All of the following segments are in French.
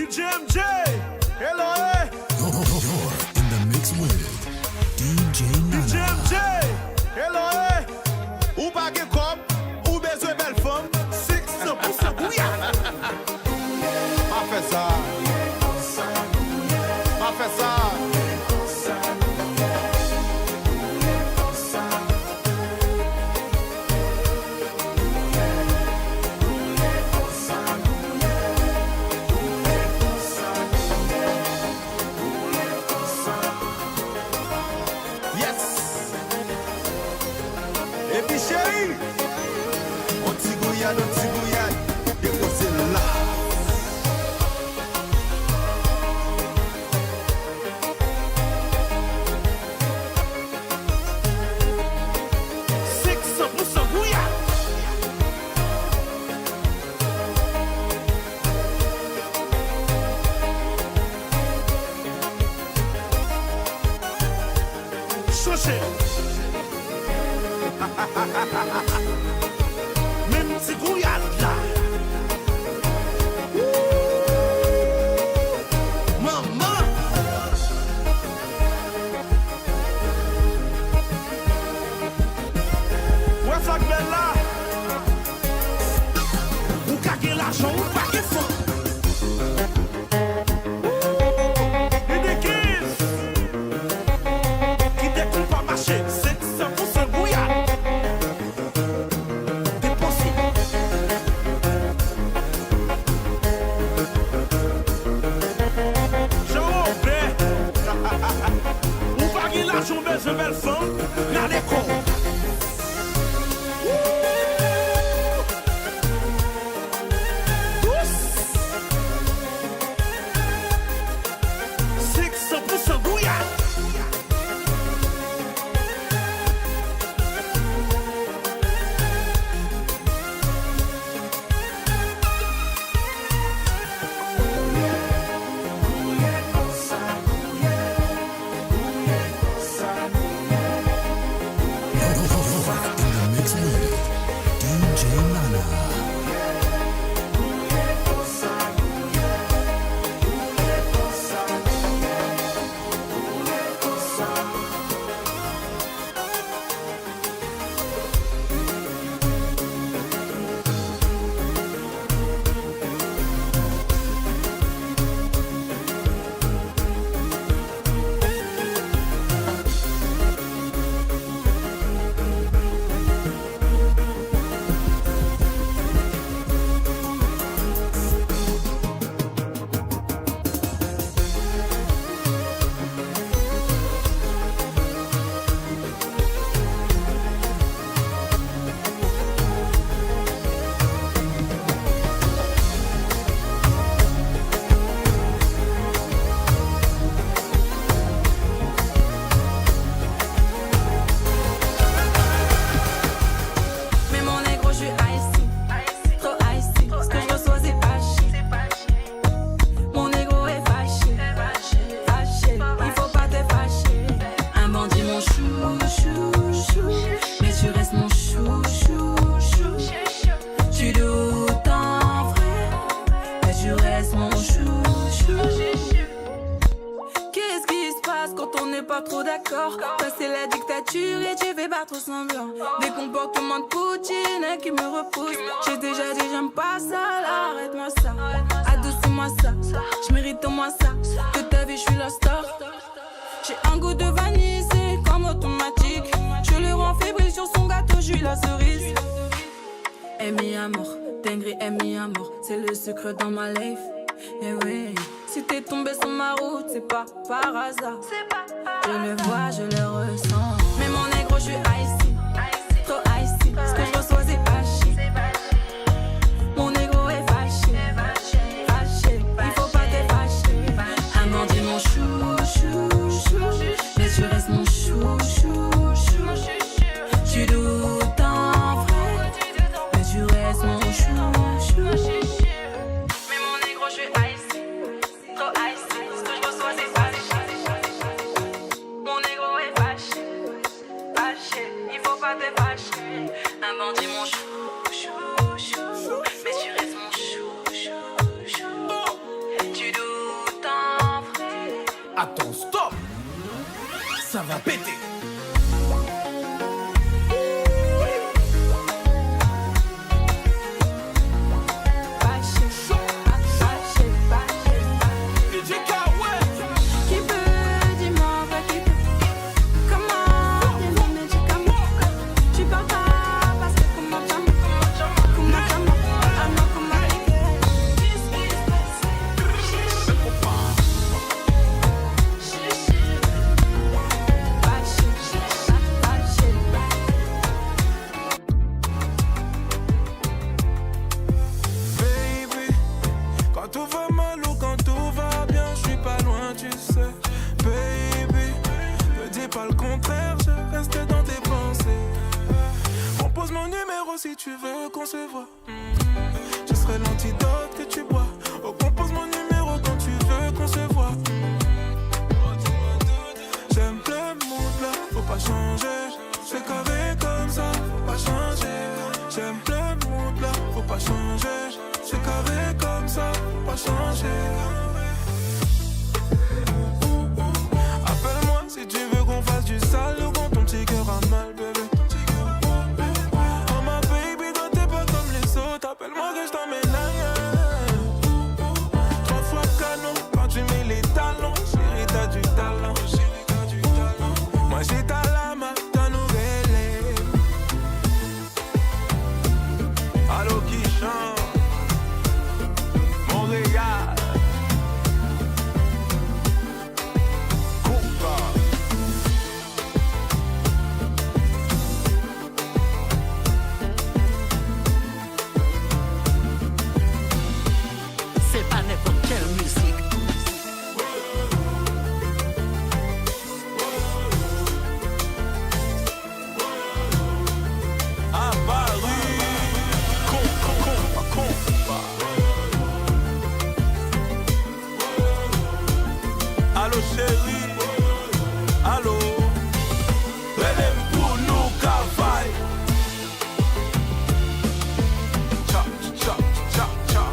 DJ MJ, hello, eh. You're in the mix with DJ Nana. DJ MJ, hello, eh. Ou pas que comme, ou besoin belle femme, 600% bouillard. Ma fait ça. Ma fait ça. Et puis chérie, on t'y gouillade, déposez là. Même si grouillade là. Maman. Ouais, ça belle là. Ou caguer l'argent ou pas qu'il faut. Et des kills qui découpent pas marcher. C'est 100% bouillard. Je belle femme, la déco. Tous 600% bouillard. Trop d'accord, ça c'est la dictature et tu fais pas trop semblant. Des comportements de Poutine qui me repoussent. J'ai déjà dit j'aime pas ça, là arrête-moi ça. Adoucis-moi ça, je mérite au moins ça. Que ta vie je suis la star. J'ai un goût de vanille, c'est comme automatique. Je le rends fébrile sur son gâteau, je suis la cerise. Amy amour, dinguerie Amy amour, c'est le sucre dans ma life. Eh oui, si t'es tombé sur ma route, c'est pas par hasard. Je le vois, je le ressens. Mais mon négro, je suis icy, trop icy. Ce que je reçois, c'est pas chic. Mon négro est fâché, fâché. Il faut pas te fâcher. Un bandit, mon chou. Mais tu restes mon chou. Tu doutes en vrai, mais tu restes mon chou. Mais mon négro, je suis icy, trop icy. Ce que je reçois, c'est pas chic. Mon négro est fâché. Attends, stop. Ça va péter. Si tu veux qu'on se voit, je serai l'antidote que tu bois. Oh, compose mon numéro quand tu veux qu'on se voit. J'aime le mood là, faut pas changer. C'est carré comme ça, faut pas changer. J'aime le mood là, faut pas changer. C'est carré comme ça, faut pas changer. Appelle-moi si tu veux qu'on fasse du sale ou quand ton petit cœur a mal, bébé. Appelle-moi que je t'emmène ailleurs. 3 fois canon, quand tu mets les talons. Chérie, t'as du talent. Moi j'ai ta lame, ta nouvelle. Allô qui chante Montréal. Allô chérie, allô, relève pour nous cavaille. Tcha, tcha, tcha, tcha.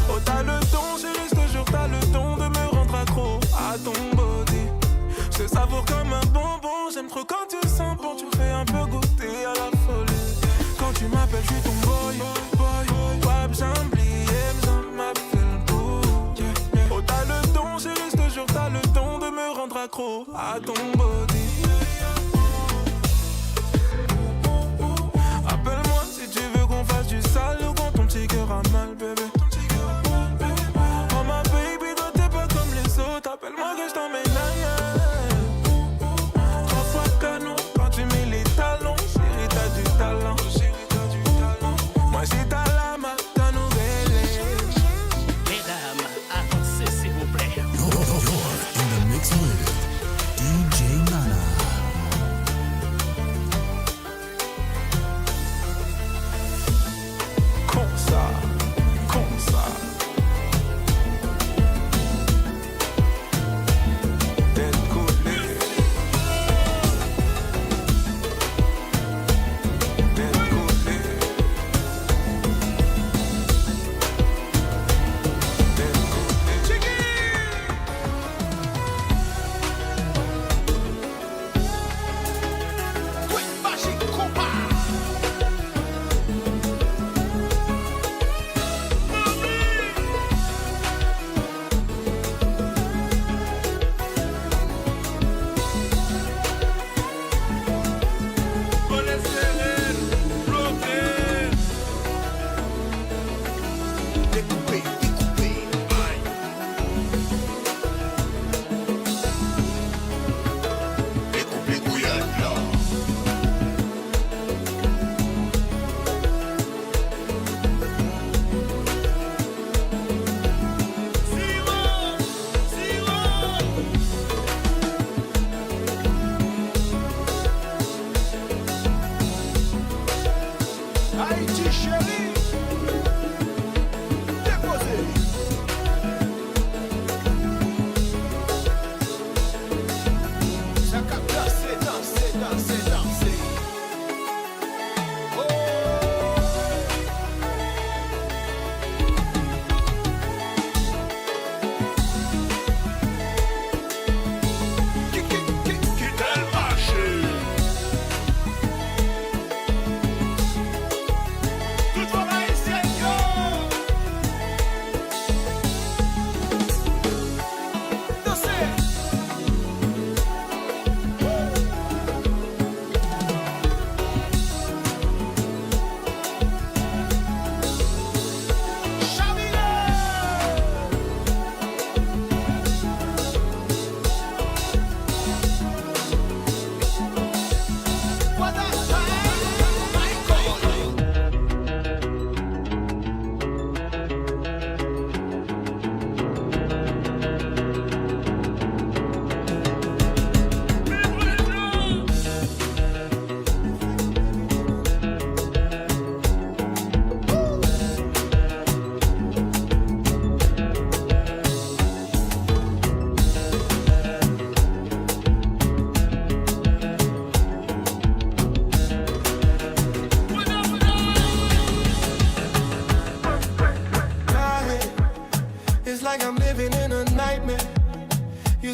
Oh t'as le ton chérie, je te jure t'as le ton de me rendre accro à ton body. Je te savoure comme un bonbon, j'aime trop quand tu sens bon. Tu fais un peu goûter à la folie. Quand tu m'appelles je suis ton boy. Oh t'as le ton chérie, je te jure t'as le ton de me rendre accro à ton body. Appelle-moi si tu veux qu'on fasse du sale ou quand ton petit cœur a mal, bébé. Oh ma baby, toi t'es pas comme les autres. Appelle-moi que je t'emmène ailleurs. 3 fois canon, quand tu mets les talons. Chérie, t'as du talent. Moi j'ai ta lame, ta nouvelle. You're in the mix with DJ Night.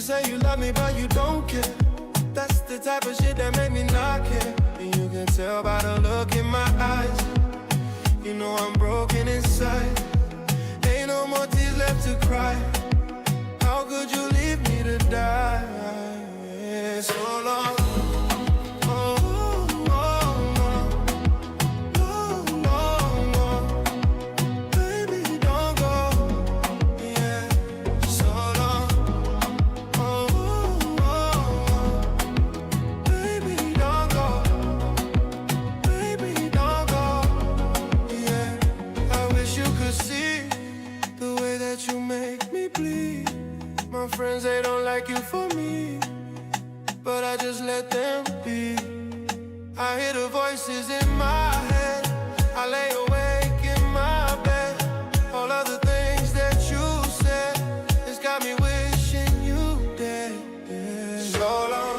say you love me, but you don't care. That's the type of shit that make me not care. And you can tell by the look in my eyes. You know I'm broken inside. Ain't no more tears left to cry. How could you leave me to die? So long. My friends, they don't like you for me, but I just let them be. I hear the voices in my head. I lay awake in my bed. All of the things that you said, it's got me wishing you dead. So long.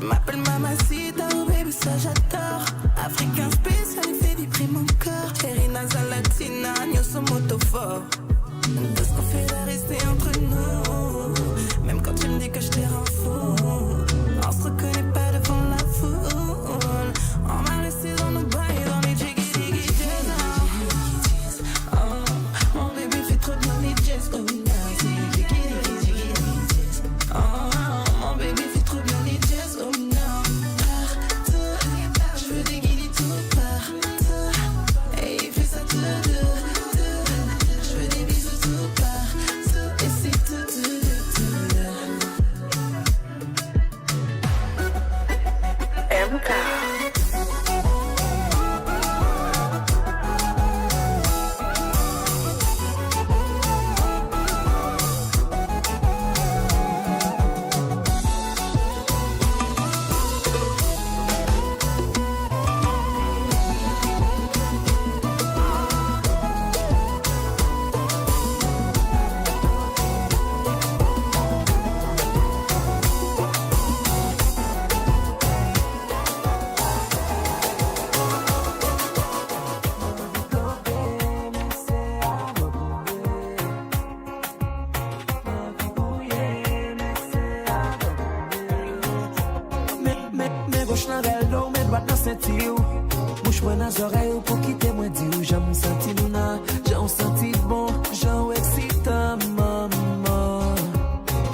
M'appelle Mamacita, oh baby, ça j'adore. Africain spécial, il fait vibrer mon corps. Erina Zalatina, nous sommes autoforts. Tout ce qu'on fait va rester entre nous. Même quand tu me dis que je te rends fou, on se reconnaît pas devant la foule. On m'a resté dans nos bails, dans les jiggy jiggy jazz. Oh, mon bébé fait trop bien les jazz. Oh, c'est jiggy jiggy jazz. Oh, mon bébé fait trop bien les jazz. Oh non, partout, je veux des guides tout partout. Et il fait ça tout. Je veux des bisous tout partout. Et c'est tout. MK. Mouche moi dans oreilles pour quitter moi dire j'aime senti Luna, j'en senti bon, j'en excitant maman.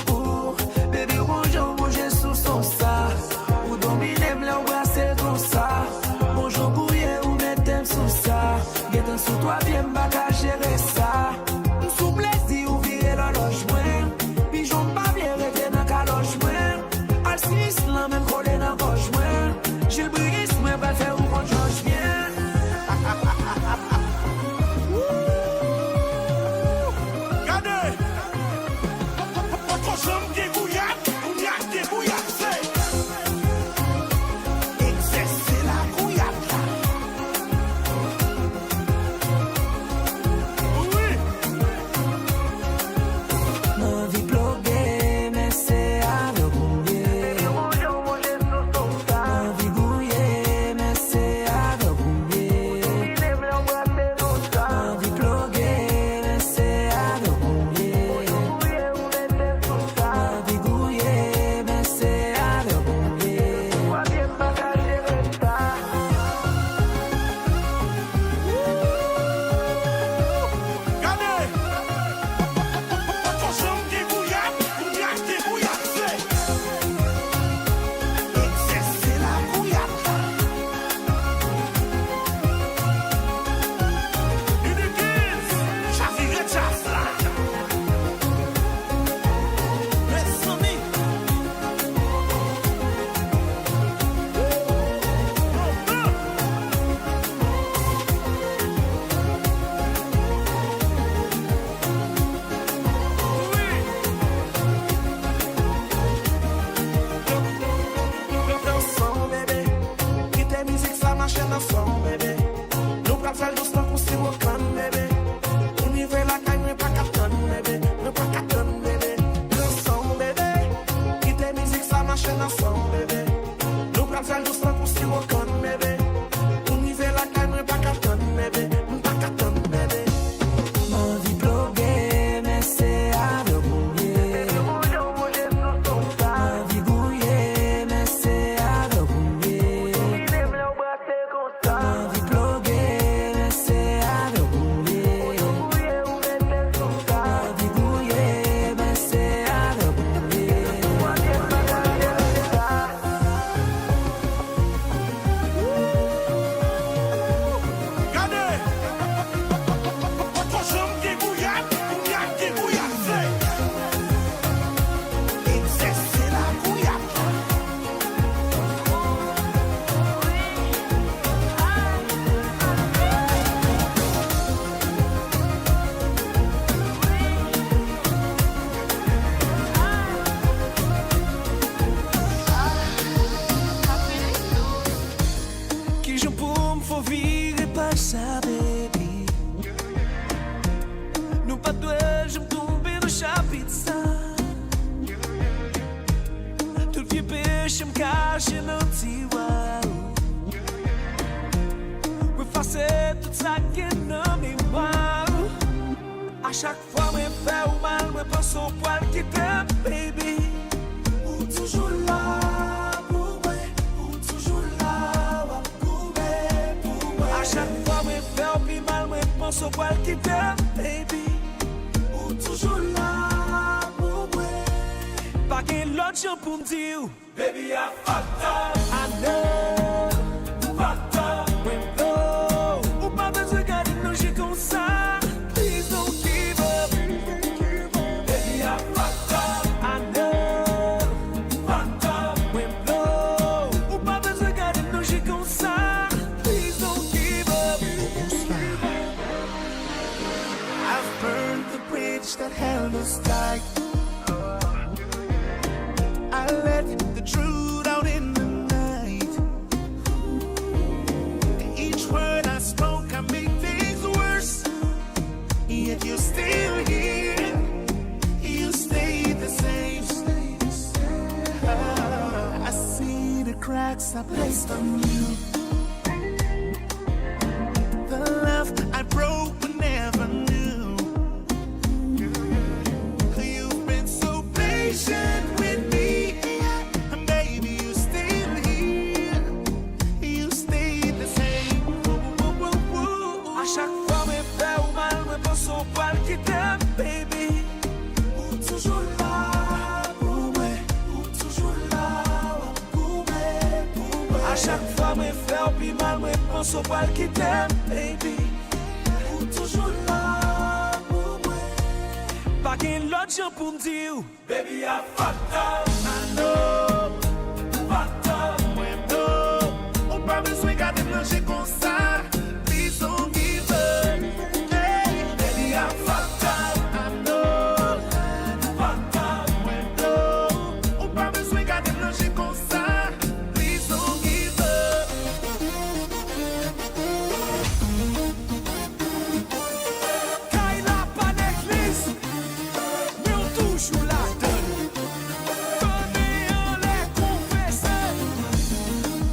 Pour bébé bonjour bouger sous son ça, ou dominer me l'embrasser comme ça. Bonjour bouiller ou mettre sous ça, guette sous toi bien m'ba gérer ça. Sous plaisir ou virer l'horloge moins, pigeon pas bien rester dans caloche moins. Al sis la même collé dans poche moins. J'ai le brise, mais pas faire où quand je viens. Regardez, votre jambe dégouillade, on y a dégouillade, c'est la gouillade là. Oui. Ma vie bloguée, mais c'est à le bouiller. Ma vie bouillée, mais c'est à le bouiller. Ma vie bloguée, mais c'est à le bouiller. Ma vie bouillée, mais c'est à le bouiller. Regardez, votre jambe dégouillade, on y a dégouillade, c'est la gouillade là. Une église, j'avais chasse là. Mes amis. Dançons, bébé. Quitte musique, ça marche dançons, bébé. Nous prenons faire doucement pour si vous bébé. On y va la caille, mais pas qu'à tonne, bébé. Mais pas qu'à tonne, bébé. Dançons, bébé. Quitte musique, ça marche dançons, bébé. Nous prenons faire doucement pour si vous bébé. On y va la caille, mais pas qu'à tonne, bébé. Mais pas qu'à tonne, bébé. Ma vie bloguée, mais c'est à le bouiller. Ma vie bouillée, mais c'est à le bouiller. Ma vie bloguée, mais c'est à le bouiller. Ma vie bouillée, mais c'est à le bouiller. Regardez, caché dans le tiroir. Refacer tout ça qui est dans mes mémoire. À chaque fois, je fais ou mal, je pense au poil qui t'aime, baby. Ou toujours là pour moi, ou toujours là pour moi. À chaque fois, je fais ou mal, je pense au poil qui t'aime, baby. Ou toujours là pour moi. Pas qu'un l'autre chant pour me dire, baby, I fucked up. I know, fucked up. Ou pas besoin de garder nos jeux comme ça. Please don't give up. Baby, I fucked up. I know, fucked up. Ou pas besoin de garder nos jeux comme ça. Please don't give up. I've burned the bridge that held us tight. I let the truth out in the night. Each word I spoke, I made things worse. Yet you're still here. You stay the same. I see the cracks I placed on you. The love I broke but never knew. You've been so patient with me. And baby, you still here. You stay the same. À chaque fois, je fais ou mal, je pense au poil qui t'aime, baby. Ou toujours là pour moi. Ou toujours là pour moi. À chaque fois, je fais ou mal, je pense au poil qui t'aime, baby. Ou toujours là pour moi. Pas qu'un l'autre chant pour me dire, Baby, I fucked up. I know. Fucked up. Moi, non. On pas besoin de garder manger comme ça. Please don't give up. Hey, baby, I fucked up. I know. Fucked up. Moi, non. On pas besoin de garder manger comme ça. Please don't give up. Kaila pas d'église, mais on toujours la donne. Donnez en les confesser.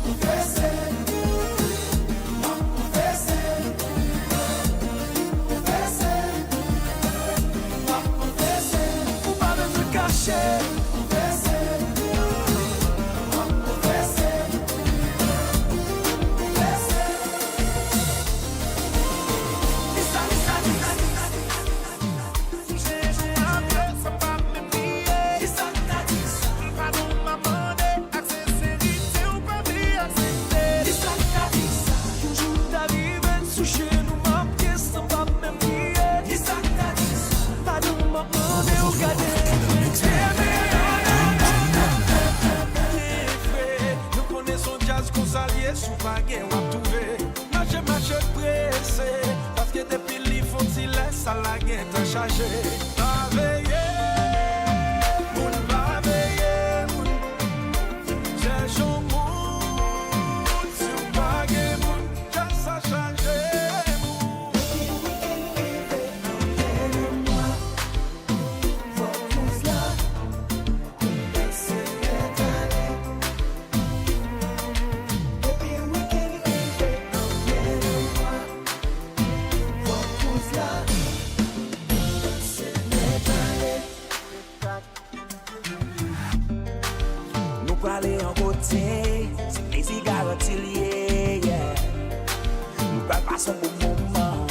Confesser. Confesser. Confesser. Confesser. Ou pas de se cacher. Confesser. Confesser. Confesser. Sou pa gen wap touve Mache presse Paske depi li fon si les a la gen te chaje Pa veye Moun pa veye moun Cherchon moun Si ou pa gen moun Jan sa chaje moun Nous pour aller en côté, c'est les cigares liées, yeah. Nous pas passer un bon moment,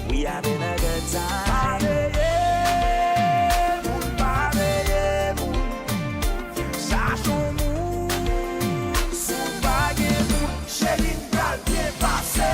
we having a good time. Chérie, pral bien passé.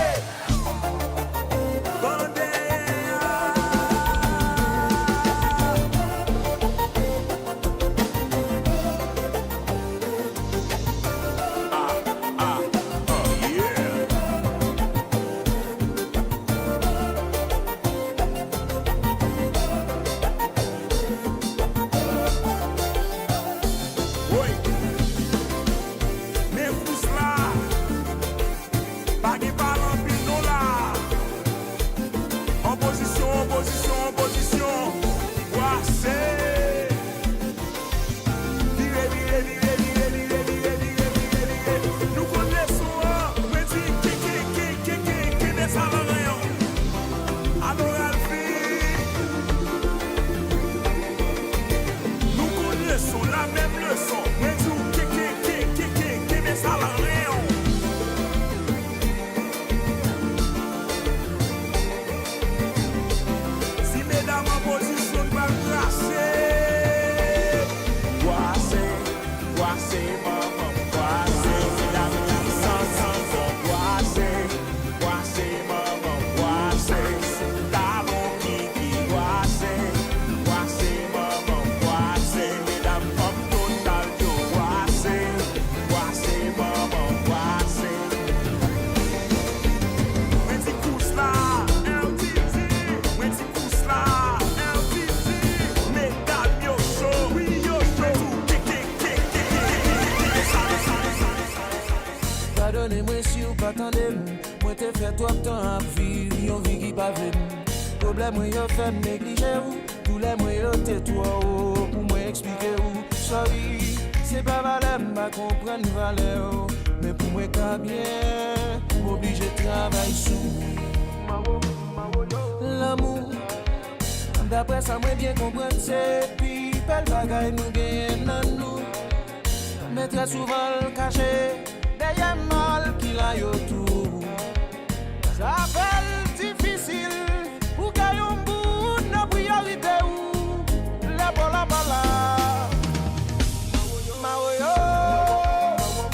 Pardonnez-moi si vous pas attendez. Moi t'ai fait trop de temps à vivre, yon vie qui pas venu. Problème moi yo fait négliger vous. Tous les moyens t'es toi pour moi expliquer vous. Sorry, c'est pas valeur, m'a comprendre valeur. Mais pour moi qu'à bien, m'oblige de travailler sous. L'amour, d'après ça moi bien comprendre c'est puis belle bagaille nous gagne dans nous. Mais très souvent le caché derrière mal qu'il a yo tout. Ça fait difficile pour gagner un bout de priorité ou la bola bala. Maoyo,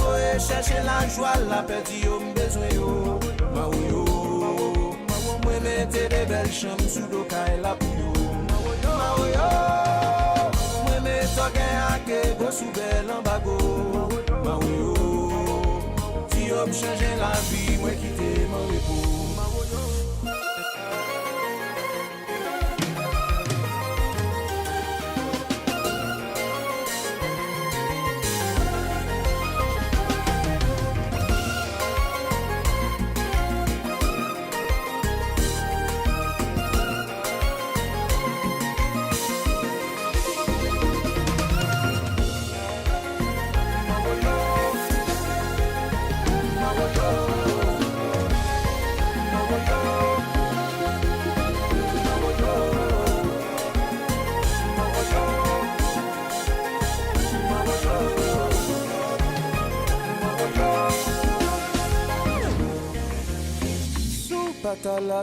oye chercher la joie, la paix yo besoin yo. Maoyo, moi mettez des belles chambres sous le caille la pour yo. Maoyo, moi mettez gain à que go sous belle en bago. Maoyo, si yo me changer la vie, moi quitter mon repos.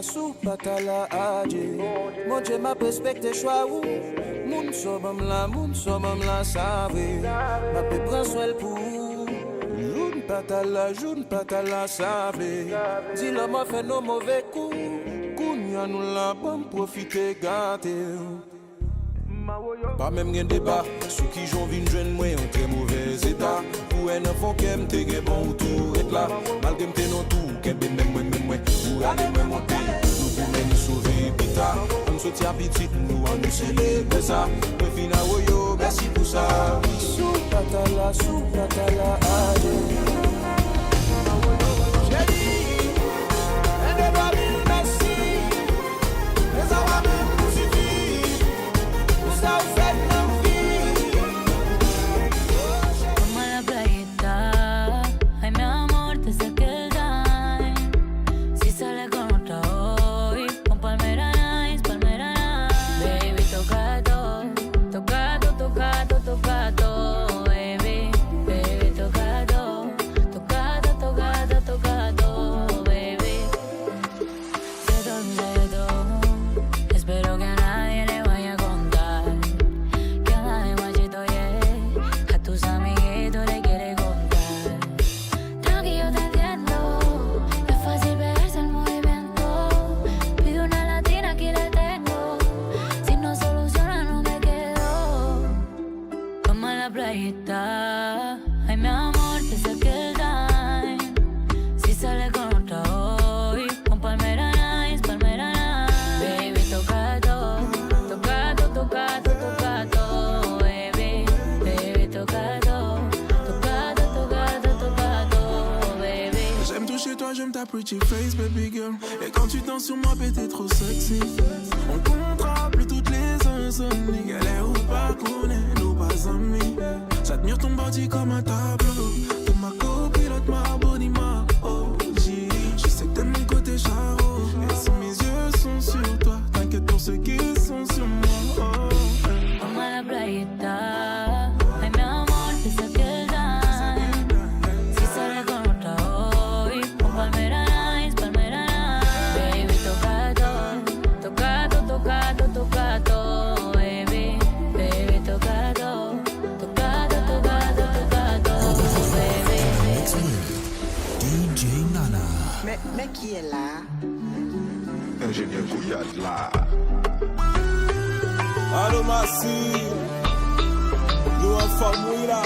Sous patala adje. Mon Dieu m'a respecté choix ou. Moun somam la savé. M'a pe prend soin pour. Joun patala savé. Dis la m'a fait nos mauvais coups. Kounya nous la bon profiter gâter. Pas même rien débat. Ceux qui j'en vin jeune moi en très mauvais état. Pour un enfant qui aime te bon ou tout être là. Malgré m'te non tout, qu'elle même moi. Pour aller me monter, nous pouvons nous sauver plus tard. On se tient petit, nous on nous célèbre ça. Le final, yo, merci pour ça. Sous patala, allez. J'ai dit, et de pas mille merci. Les hommes même nous suffit. Pour ça, vous faites nos vies. Como la playita, ay mi amor, te sé que sale con otra hoy, con palmera nice, baby, toca todo, baby, toca todo, baby. Se te olvidé todo, espero que a nadie le vaya a contar, que anda de machito, yeah, a tus amiguitos le quiere contar. Tranquilo, te entiendo, es fácil verse el movimiento. Pido una latina, aquí le tengo. Si no soluciona, no me quedo. Vamos a la playita. Ay, mi amor, te saqué el time. Si sale con otra hoy, con palmera nice, baby, toca todo, baby, toca todo, baby. J'aime toucher toi, j'aime ta pretty face, baby girl. Et quand tu danses sur moi, t'es trop sexy. On comptera plus toutes les insomnies. Galère ou pas, connaît, nous pas amis. J'admire ton body comme un tableau. T'es ma copilote, ma body, ma OG. Je sais que t'aimes mon côté charo. Et si mes yeux sont sur toi, t'inquiète pour ceux qui sont sur moi. Vamos a la playita. Ay, mi amor, te saqué el time. Si sale con otra hoy, con palmera nice, baby, toca todo, baby, toca todo, baby. Mixed with DJ Nana. Mais qui est là? Ingénieur Gouillard là. Allô, Massi. Nous en famille là.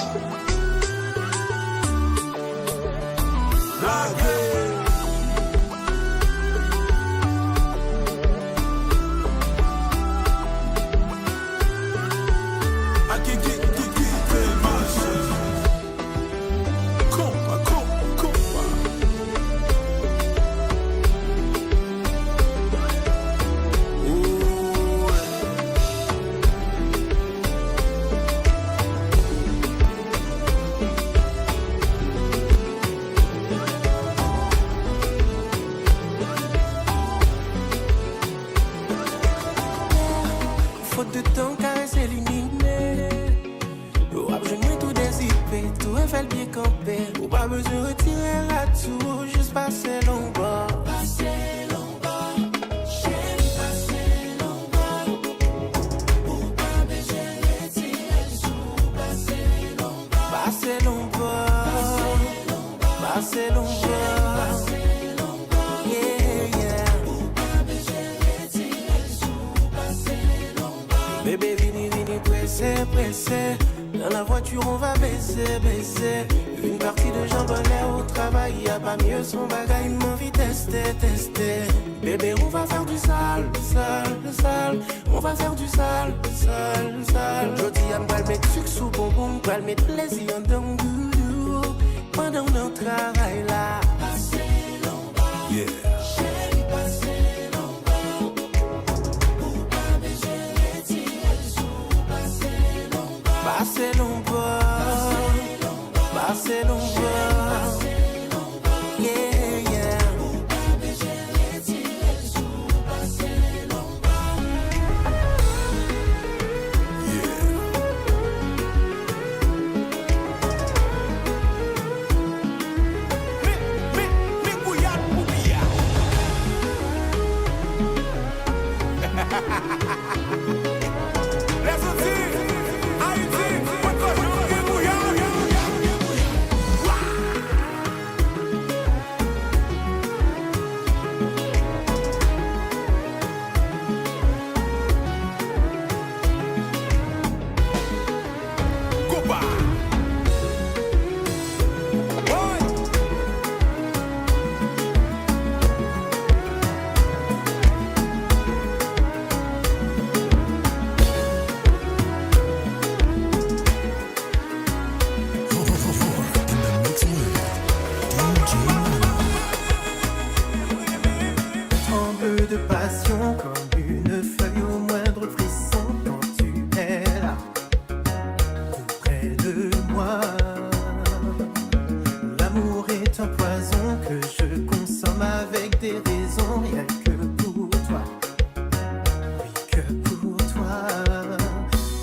camper. Ou pas besoin de retirer la tour, juste passer long bas. Passer long bas, chérie, passer long bas. Ou pas besoin de retirer le sous, passer long bas. Passer long bas, passer long bas. Bébé, vini, pressé, pressé. Dans la voiture, on va baiser, baiser. Une partie de jambes en l'air au travail, y'a pas mieux son bagage, il m'envie tester, tester. Bébé, on va faire du sale, sale, sale. On va faire du sale, sale, sale. Jodi, on va mettre sucre sous bonbon, on va mettre plaisir dans le goudou. Pendant notre travail là. Passer long bas, yeah. Chérie, passer long bas. Pour pas baiser, retirer le sous, passer long bas. Passer long bas, passer long bas. Yeah, yeah. Pour pas baiser, retirer le sous, passer long bas. Tremble de passion comme une feuille au moindre frisson quand tu es là, tout près de moi. L'amour est un poison que je consomme avec des raisons, rien que pour toi, oui que pour toi.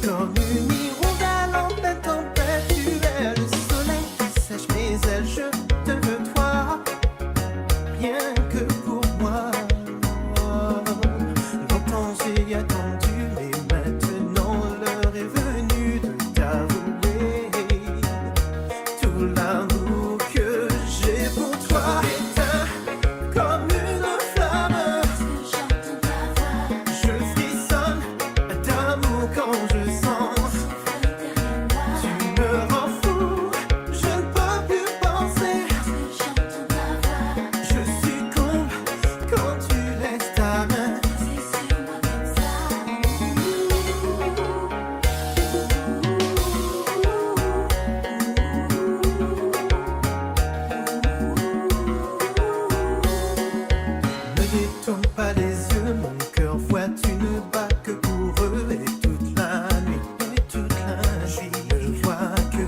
Comme une hirondelle en pleine tempête, tu es le soleil qui sèche mes ailes, je te veux toi, rien que pour moi. Longtemps j'ai attendu, mais maintenant l'heure est venue de t'avouer tout l'amour que j'ai pour toi. Éteint comme une flamme, je frissonne d'amour quand je sens. Tu me rends fou, je ne peux plus penser. Je succombe quand tu laisses ta main. Ne détourne pas les yeux, mon cœur vois-tu ne bat que pour eux. Et toute la nuit, je ne vois que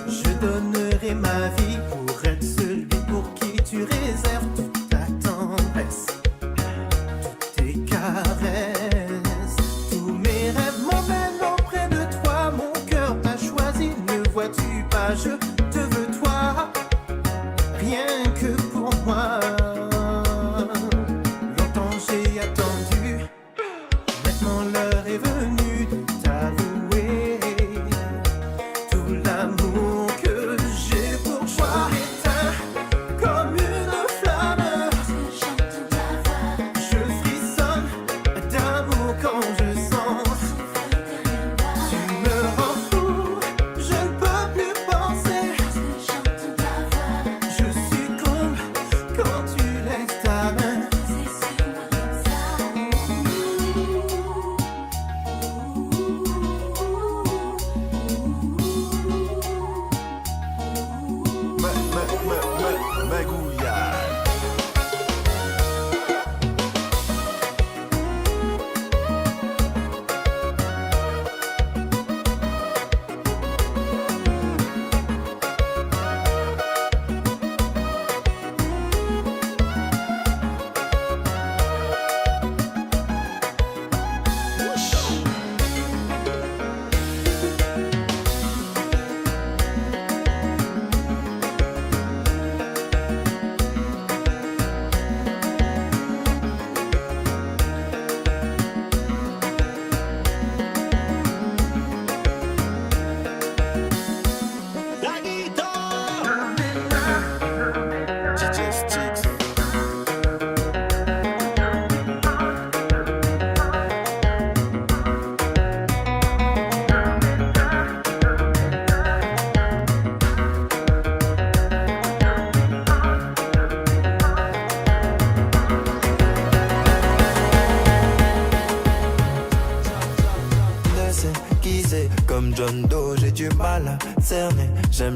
je donnerai ma vie pour être celui pour qui tu réserves toute ta tendresse, toutes tes caresses, tous mes rêves m'emmènent auprès de toi. Mon cœur t'a choisi, ne vois-tu pas, je te veux toi, rien que pour moi. Longtemps j'ai attendu, maintenant l'heure est venue de t'avouer tout l'amour que j'ai pour toi. Éteint comme une flamme, je frissonne d'amour quand je sens. Tu me rends fou, je ne peux plus penser. Je succombe quand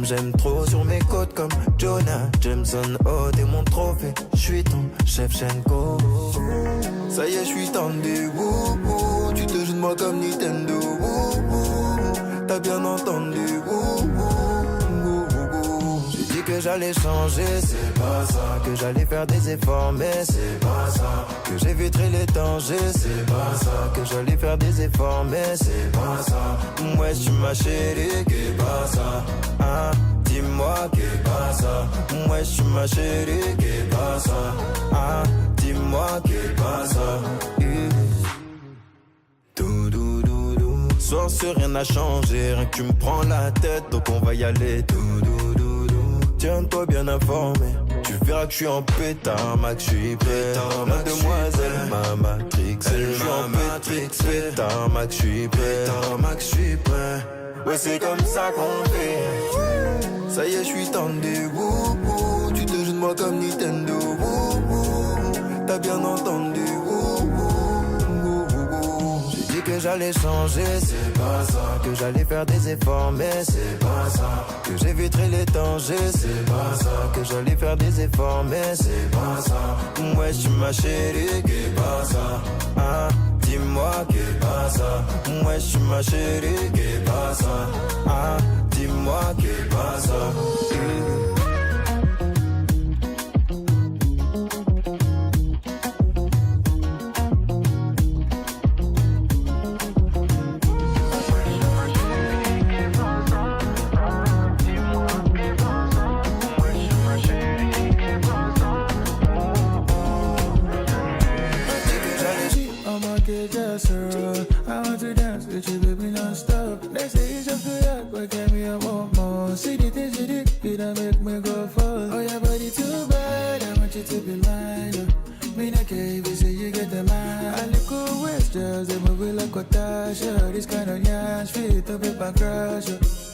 j'aime trop sur mes côtes comme Jonah Jameson. Oh, t'es mon trophée, j'suis ton Shevchenko. Ça y est, j'suis tendu, wouhou. Tu te joues de moi comme Nintendo, wouhou. T'as bien entendu, wouhou. J'ai dit que j'allais changer, c'est pas ça. Que j'allais faire des efforts, mais c'est pas ça. Que j'éviterai les dangers, c'est pas ça. Que j'allais faire des efforts, mais c'est pas ça. Ouais, tu ma chérie, qu'est pas ça. Hein? Dis-moi qu'est pas ça. Ouais, tu ma chérie, qu'est pas ça. Hein? Dis-moi qu'est pas ça. Soir c'est rien n'a changé, rien que tu me prends la tête, donc on va y aller. Tiens-toi bien informé, tu verras que je suis en pétard, Max, je suis prêt. Mademoiselle m'a matrixé, je suis en pétard, Max, je suis prêt. Max, je suis prêt. Ouais, c'est comme ça qu'on fait. Ça y est, je suis tendu, wouhou. Tu te joues de moi comme Nintendo, wouhou. T'as bien entendu, que j'allais changer, c'est pas ça. Que j'allais faire des efforts, mais c'est pas ça. Que j'éviterai les dangers, c'est pas ça. Que j'allais faire des efforts, mais c'est pas ça. Ouais, tu ma chérie, qu'est pas ça. Hein? Dis-moi qu'est pas ça. Ouais, tu ma chérie, qu'est pas ça. Hein? Dis-moi qu'est pas ça. I want to dance with you, baby, non-stop. They say it's just good, but get me a want more. See the things you did, you don't make me go fall. Oh, your body too bad, I want you to be mine. Me not care if you say you get the man. I look cool with just they move like a Tasha. This kind of yash fit up with my crush.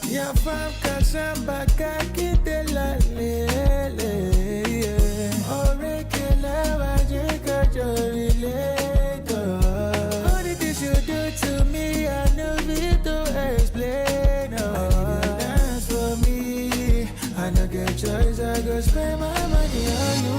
Yeah, fam, kashamba, kaki de la lele. Oh, regular, wajika, jolly. All the things you do to me, I know it to explain. Oh, you dance for me, I no get choice, I go spend my money on you.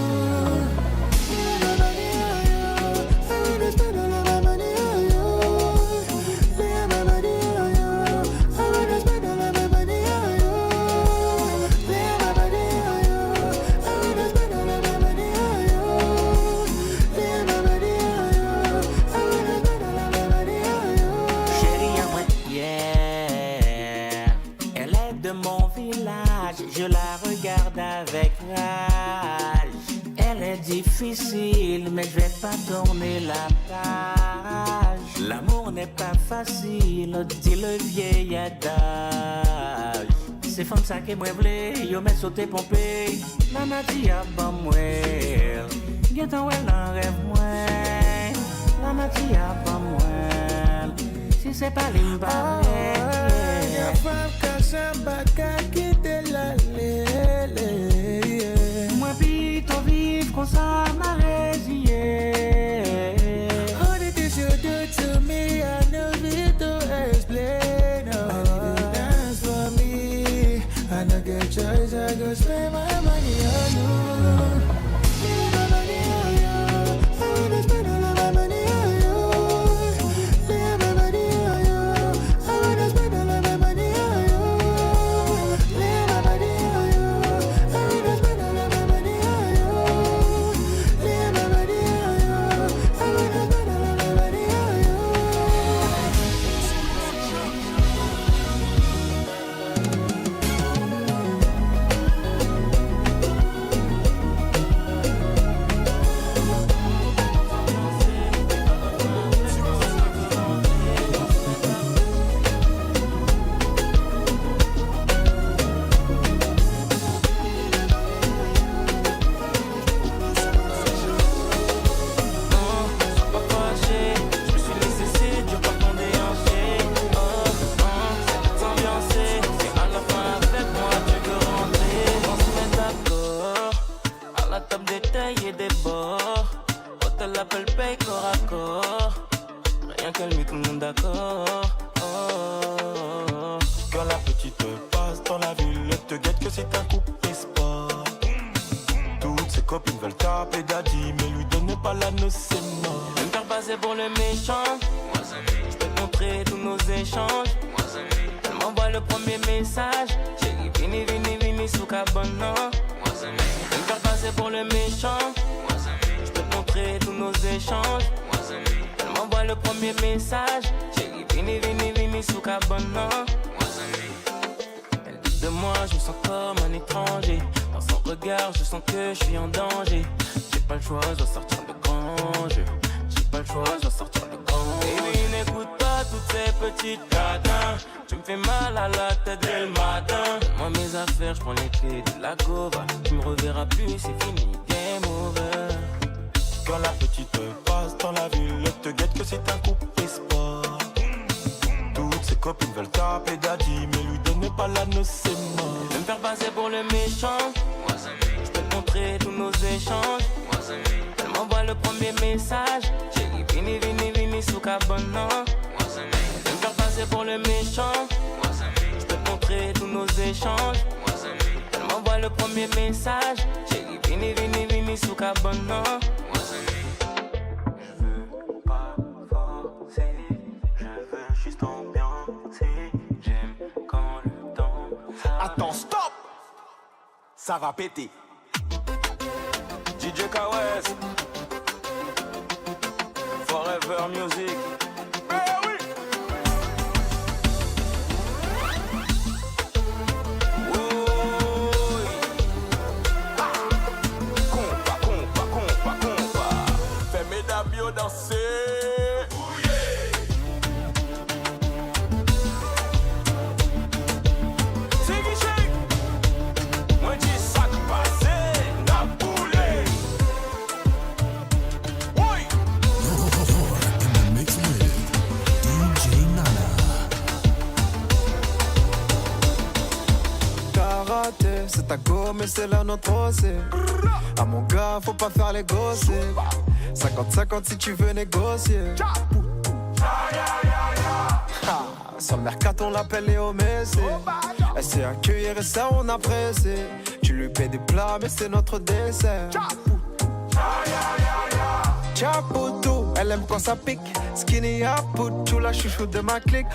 Je la regarde avec rage. Elle est difficile, mais je vais pas tourner la page. L'amour n'est pas facile, dit le vieil adage. C'est comme ça que moi v'lais, yo m'a sauté pompé. La magie a bon moi. Bientôt elle en rêve moi. La magie a bon moi. Si c'est pas l'imbarré. Moi pis ton vivre comme ça m'a résillé. All the things you do to me, I know it to explain. Oh, you dance for me, I no get choice, I go spend my money on you. Spend my money on you, I wanna spend all of my money on you. Spend my money on you, I wanna spend all of my money on you. Spend my money on you, I wanna spend all of my money on you. Spend my money on you, I wanna spend all of my money on you. c'est un coupé sport. Toutes ses copines veulent taper daddy, mais lui donne pas l'anneau, c'est mort. Je vais me faire passer pour le méchant. Je peux te montrer tous nos échanges. Elle m'envoie le premier message. Chérie, vini, vini, vini, sous cabana. Je vais me faire passer pour le méchant. Je peux te montrer tous nos échanges. Elle m'envoie le premier message. Chérie, vini, vini, vini, sous cabana. Elle dit de moi, je me sens comme un étranger. Dans son regard, je sens que je suis en danger. J'ai pas le choix, je dois sortir de grand jeu. J'ai pas le choix, je dois sortir de grand jeu. Baby, n'écoute pas toutes ces petites cadins. Tu me fais mal à la tête dès le matin. Donne-moi mes affaires, je prends les clés de la gova. Tu me reverras plus, c'est fini, game over. Quand la petite passe dans la ville, elle te guette que c'est un coupé sport. Toutes ses copines veulent taper daddy, mais lui donne pas l'anneau, c'est mort. Je vais me faire passer pour le méchant. Je peux te montrer tous nos échanges. Elle m'envoie le premier message. Chérie, vini, vini, vini, sous cabana. Je vais me faire passer pour le méchant. Je peux te montrer tous nos échanges. Elle m'envoie le premier message. Chérie, vini, vini, vini, sous cabana. Je veux pas forcer, je veux juste ambiancer. J'aime quand le temps. Attends, stop! Ça va péter. DJ Kawes, Forever Music. Danser. C'est Guichet. Moi dis ça que passé, n'a boulé. Oui. In the mix with DJ Nana. T'as raté, c'est ta go, mais c'est la nôtre aussi. À mon gars, faut pas faire les gossips. 50-50 si tu veux négocier. Ha, sur le mercato on l'appelle Léo Messi. Elle sait accueillir et ça on apprécie. Tu lui payes des plats mais c'est notre dessert. Chaputo, elle aime quand ça pique. Skinny Aputu, la chouchou de ma clique.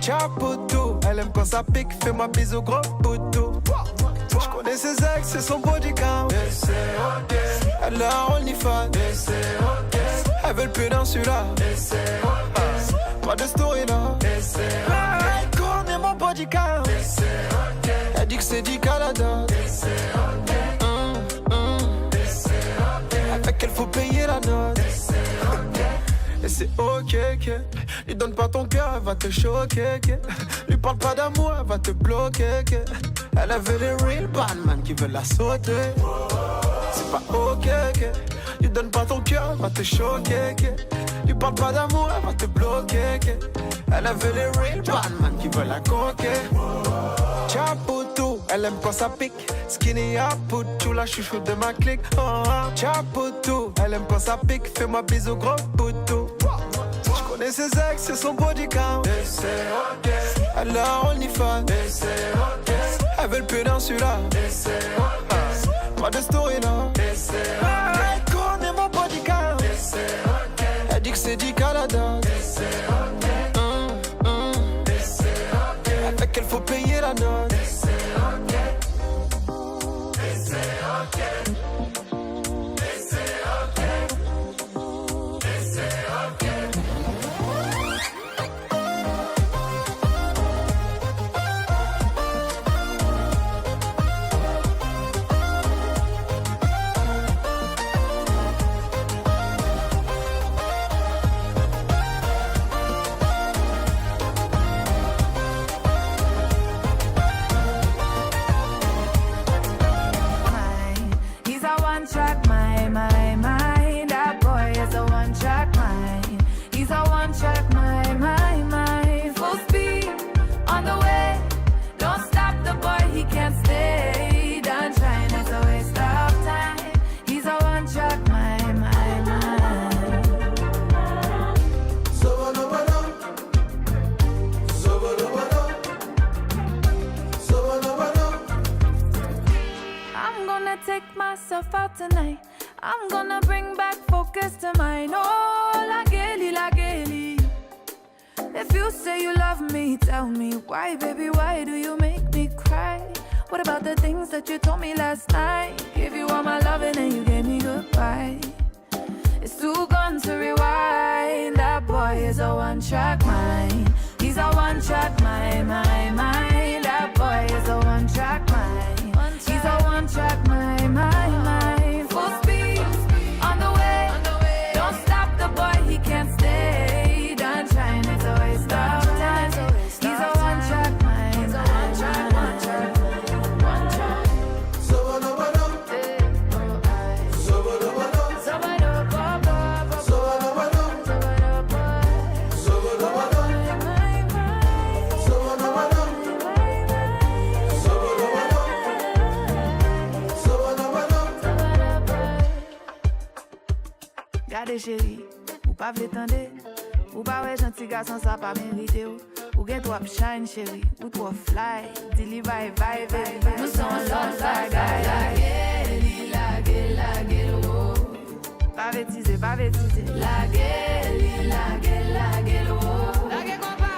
Chaputo, elle aime quand ça pique. Fais-moi bisous gros poutou. Je connais ses ex, c'est son body count. Et c'est ok. Elle a OnlyFans. Et c'est ok. Elle veut le plus dans celui-là. Et c'est ok. Pas de story là. Et c'est ok. Elle connaît mon body count. Et c'est ok. Elle dit que c'est du Canada. Et c'est ok. Et c'est ok. Elle fait qu'il faut payer la note. Et c'est ok. Et c'est ok, ok. Lui donne pas ton cœur, elle va te choquer, ok. Lui parle pas d'amour, elle va te bloquer, ok. Elle avait les real bad man qui veulent la sauter. C'est pas ok, ok. Lui donne pas ton cœur, elle va te choquer, ok. Lui parle pas d'amour, elle va te bloquer, ok. Elle avait les real bad man qui veulent la coquer. Chaputo, elle aime quand ça pique. Skinny Aputu, la chouchou de ma clique. Chaputo, elle aime quand ça pique. Fais-moi bisous gros poutou. Je connais ses ex, c'est son body count. Et c'est ok. Elle a OnlyFans. Et c'est ok. Elle veut le plus dans celui-là. Et c'est ok. Pas de story là. Et c'est ok. Elle connaît mon body count. Et c'est ok. Elle dit que c'est du Canada. Et c'est ok. Et c'est ok. Elle fait qu'il faut payer la note. Et c'est ok. Et c'est ok. Et c'est ok. Et c'est ok. gonna take myself out tonight. I'm gonna bring back focus to mine. Oh, la Kelly. If you say you love me, tell me why, baby, why do you make me cry? What about the things that you told me last night? Give you all my loving and you gave me goodbye. It's too gone to rewind. That boy is a one-track mind. He's a one-track mind. That boy is a one-track mind. He's a one-track mind. Full speed, on the way. Don't stop the boy, he can't stay. Done trying, it's a waste of time. He's a one-track mind. He's a one-track. Gade chéri, ou pas vle tande, ou pas ouais gentil garçon ça pas mérité ou gen trop shine chéri, ou trop fly, dili bye bye baby. Nous sommes sans la gueule, la gueule, oh. Pas bêtiser, la gueule, oh. La gueule compa.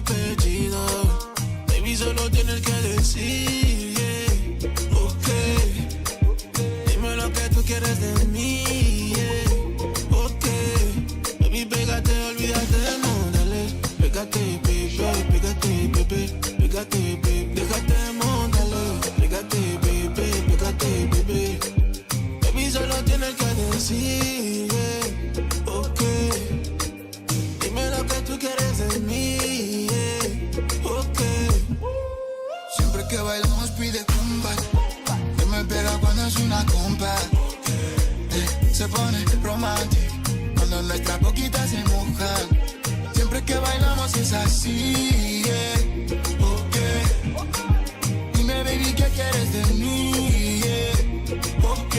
apellido. Baby, solo tienes que decir, yeah. Ok. Dime lo que tú quieres de mí, yeah. Ok. Baby, pégate, olvídate, no, dale. Pégate, baby, pégate, bebé. Pégate, baby, déjate, dale. Pégate, baby, pégate, bebé. Baby, solo tienes que decir, yeah. Ok. Dime lo que tú quieres de mí, yeah. Ok. Siempre que bailamos pide comeback. Él me pega cuando es una compa. Se pone romántico cuando nuestras boquitas se mojan. Siempre que bailamos es así, yeah. Ok. Dime, baby, ¿qué quieres de mí? Yeah. Ok.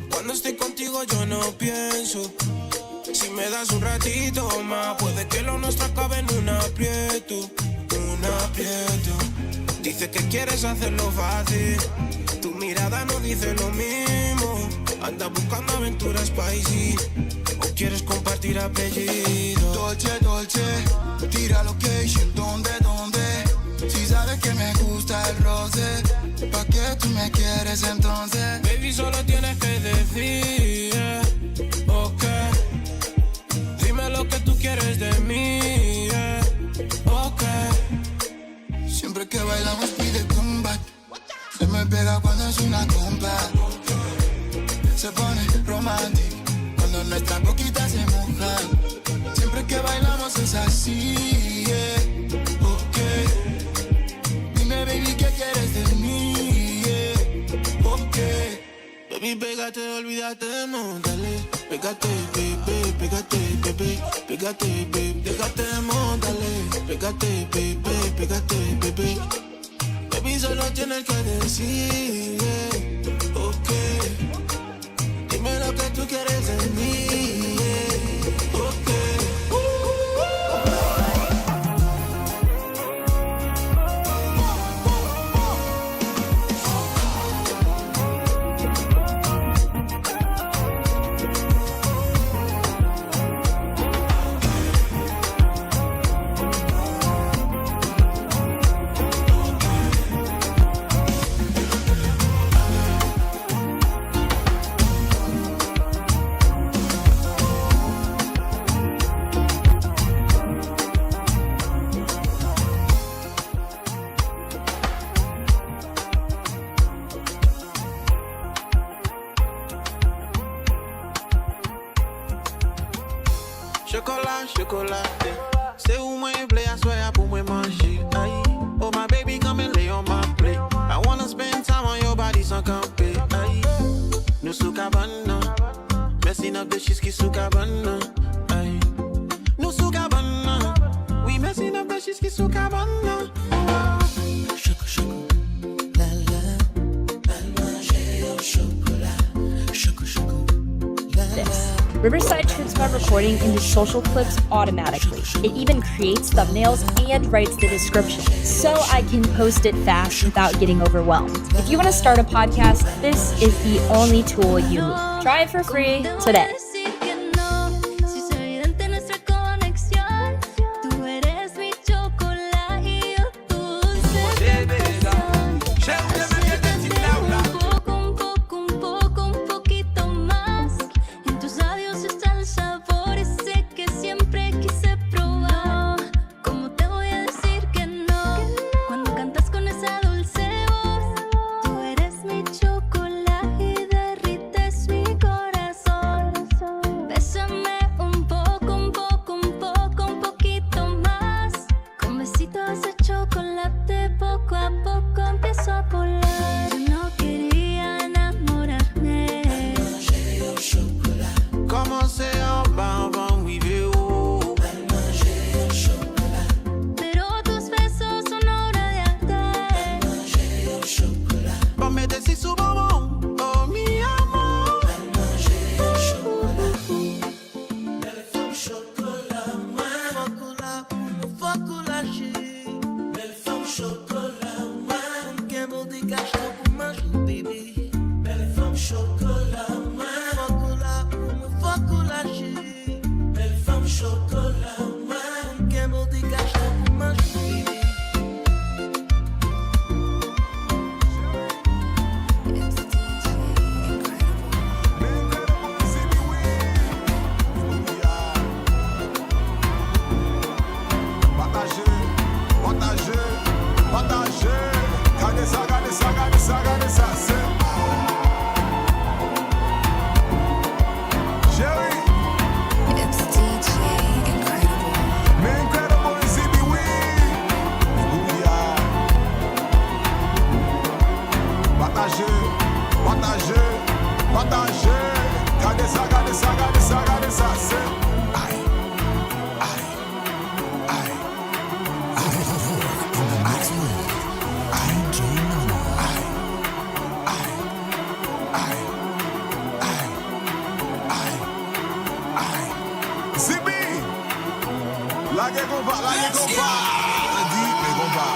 Cuando estoy contigo yo no pienso. Si me das un ratito más, puede que lo nuestro acabe en un aprieto. Un aprieto. Dice que quieres hacerlo fácil. Tu mirada no dice lo mismo. Anda buscando aventuras spicy. O quieres compartir apellido. Dolce, dolce, tira location, ¿dónde? Si sabes que me gusta el roce, ¿pa' qué tú me quieres entonces? Baby, solo tienes que decir, yeah. Ok. Dime lo que tú quieres de mí, yeah. Ok. Siempre que bailamos pide comeback. Se me pega cuando es una compa. Se pone romántico cuando nuestras boquitas se mojan. Siempre que bailamos es así, yeah. Ok. Dime, baby, ¿qué quieres de mí? Yeah. Ok. Baby, pégate, olvídate, no, dale. Pégate, baby, pégate, bebé. Pégate, baby, déjate, dale. Pégate, baby, pégate, bebé. Baby, solo tienes que decir, yeah. Ok. Dime lo que tú quieres de mí, yeah. Ok. Chocolat, chocolat, c'est où moi play, I swear pour moi manger. Aye. Oh my baby, come and lay on my plate. I wanna spend time on your body sans camper. Aye. Nous sous cabane, messing up the shit qui sous cabane. Aye. Nous sous cabane, we messing up the shit qui sous cabane. Choco, choco, la la, la manger au chocolat. Choco, choco, la la. Riverside transcribes recording into social clips automatically. It even creates thumbnails and writes the description, so I can post it fast without getting overwhelmed. If you want to start a podcast, this is the only tool you need. Try it for free today. Laguez compas, laguez compas. Dis, mais compas.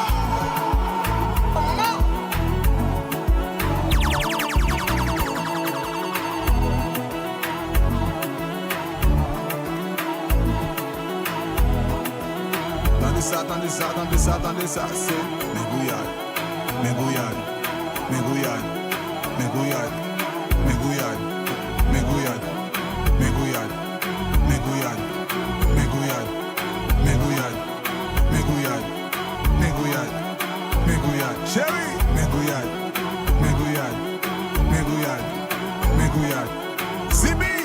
Attendez ça, c'est mes gouillades, mes gouillades, mes gouillades, mes gouillades, mes gouillades, mes gouillades, mes gouillades, mes gouillades, mes gouillades, mes gouillades, mes gouillades, mes gouillades, mes gouillades, chérie, mes gouillades, mes gouillades, mes gouillades, mes gouillades, Zibi,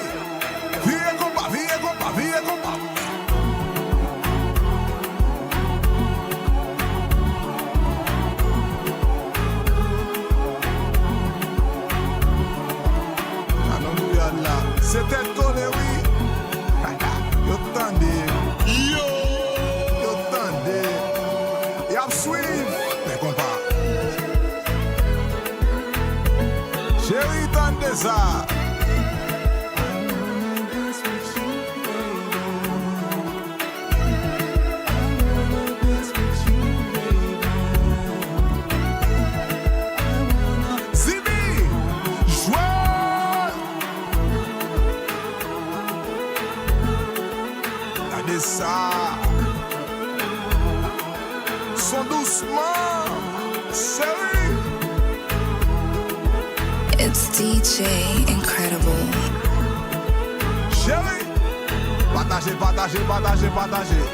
viens combat, viens combat, viens combat. C'était collé, oui. Yo tendez. Yo tendez. Y'a suivi. Mais compas. Chérie, tendez ça. Ça. Son doucement, chérie. It's DJ Incredible. Chérie, partagez, partagez, partagez, partagez.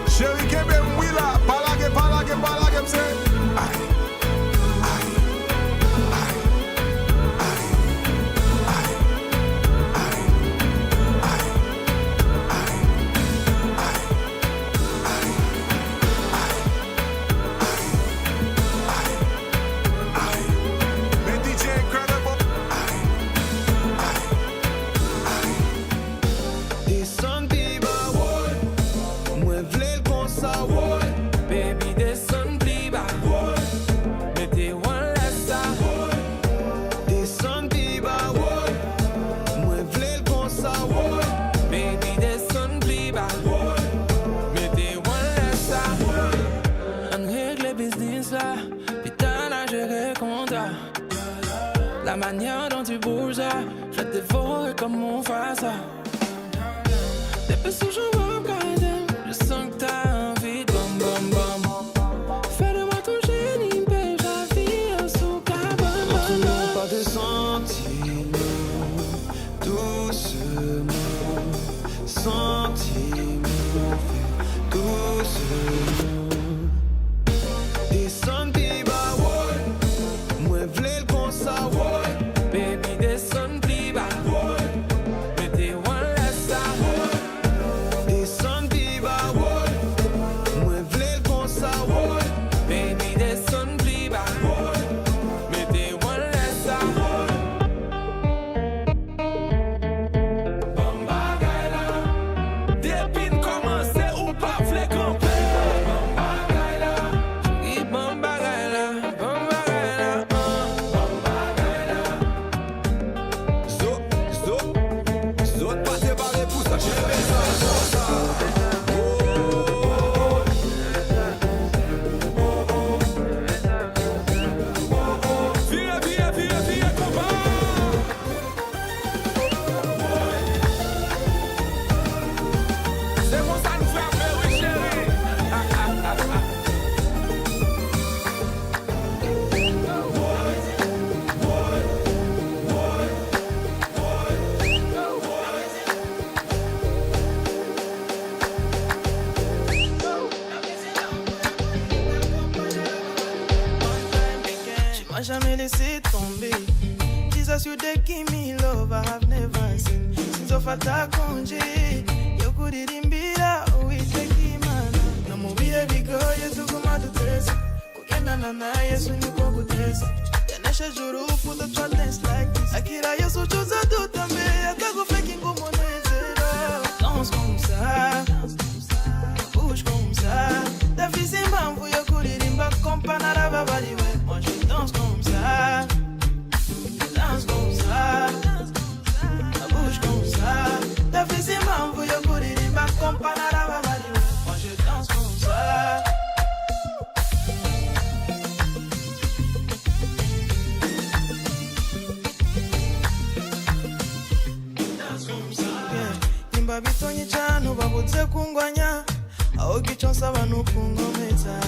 Chérie, kebe mwila, palage, palage, palage, m'se. Aïe. La manière dont tu bouges, je te dévore comme mon face. Depuis ce jour, je sens que t'as envie de bam bam bam. Fais de moi ton génie, babe, la vie sous ta bam bam bam. Pas de sentiments, doucement. Sentiments, doucement. Descends, biba, ouais. Moi, v'lais le con ça, ouais. Baby, descends, biba, ouais. Mettez one less ouais. Descends, biba, ouais. Moi, v'lais le con ça, ouais. Baby, descends, biba, ouais. Mettez one less Bamba gaila. Depuis commencer ou pas v'lais camper. Bamba gaila. Oui, bamba gaila. Bamba gaila. Bamba gaila. Zot pas séparé pour ça, j'ai fait ça. Viens, combat. C'est bon, ça nous fait appeler, oui, chérie. Tu m'as jamais laissé tomber. Jesus, you the give me love I have never seen. Since of atakonje, you could it in bila, we take him man. No more be a big girl, you took him out to test. Kukenda na na, yes, when you go to test. Yanesha juru for the dance like this. Akira, yes, so choose a do tambe. Atago faking go monezero. Danse comme ça, bouge comme ça. Ta fille c'est man, vous you could it in back, companara babali, ouais. Moi je danse comme ça. Danse comme ça. bitonyi cyane ubabutse kungwanya aho giconsa abantu kungomeza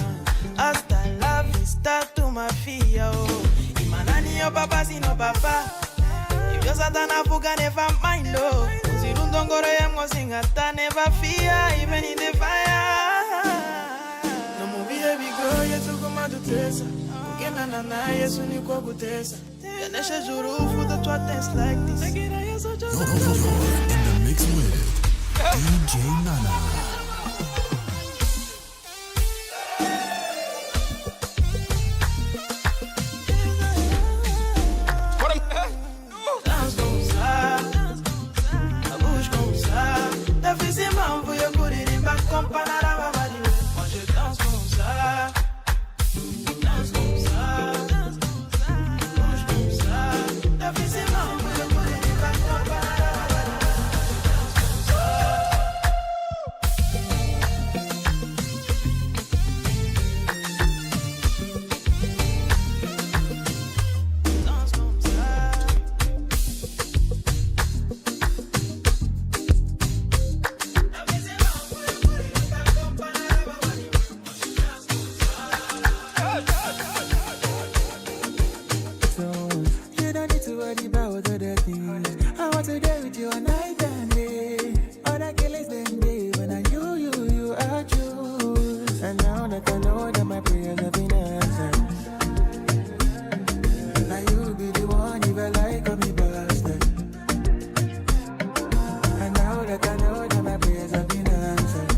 hasta la vista tu mafia oh imana niyo baba sino papa ibyo satana avuga never mind oh uzirundongoro yemwo singata never fear even in the fire no mu bihe bigoye tuguma duteza kugendana na Yesu niko guteza yanesheje urufu the twat dance like this You're in the mix with DJ Nana. Danse comme ça, la bouche comme ça. Difficilement vous y kuririmba comme Panara Babadi. Moi je danse comme ça, danse comme ça, bouge comme ça. Difficilement vous y kuririmba comme Panara Babadi. Danse comme ça. You don't need to worry about other things. I want to day with you all night and day. Other killers them day when I knew you are choose. And now that I know that my prayers have been answered, now you be the one if I like or me bastard. And now that I know that my prayers have been answered,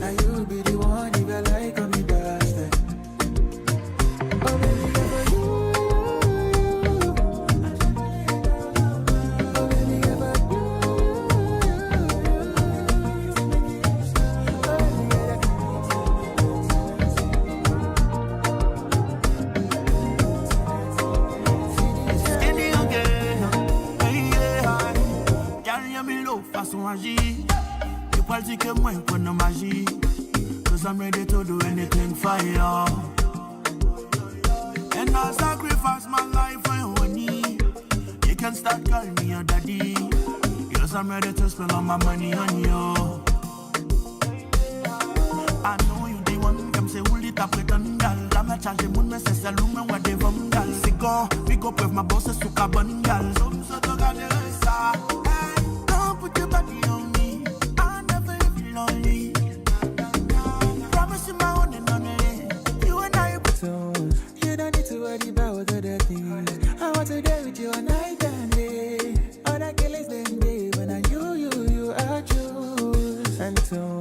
now you be the one if I like or me bastard. Oh baby, girl, for you. Oh baby, girl, for you. Oh baby, girl, Skinny again, hey, yeah. Carry me low, façon agir. Tu parles dire que moi, pour nos magie. Cause I'm ready to do anything for you. And I'll sacrifice my life for your need. You can start calling me your daddy. Cause I'm ready to spend all my money on you. I know you the one, comme c'est où l'it après ton gal. La m'a chargé moun, mais c'est celle où me wa devant gal. C'est go, pick up with my boss, c'est sous cabane gal. Some sort of garder ça. Hey, don't put your body on me. I never leave you lonely. Promise you my one and only. You and I. so you don't need to worry about other things. I want to day with you all night and day. Other killers them day when I knew you are choose. And so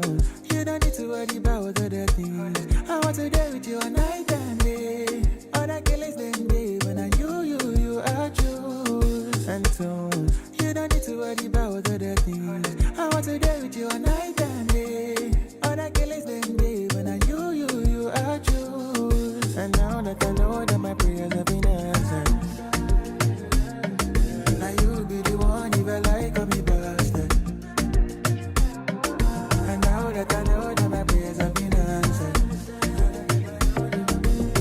you don't need to worry about other things. I want to day with you all night and day. Other killers them day when I knew you are choose. And so you don't need to worry about other things. I want to day with you all night and day. Other killers them day when I knew you are choose. And now that I know that my prayers have been answered, now you be the one if I like or me bastard. And now that I know that my prayers have been answered,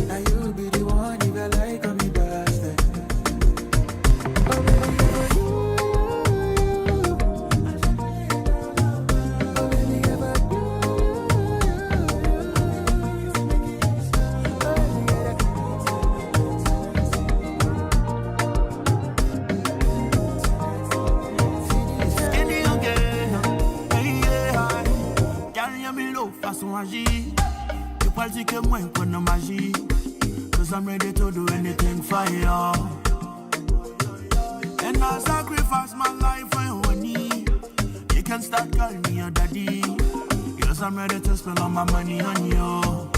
now you be the one if I like or me bastard. Oh baby, girl, for you. Oh baby, girl, for you. Oh baby, girl, Skinny again, hey, yeah. Carry me low, façon agir. Tu parles dire que moi, pour nos magie. Cause I'm ready to do anything for you. And I'll sacrifice my life for your need. You can start calling me your daddy. Cause I'm ready to spend all my money on you.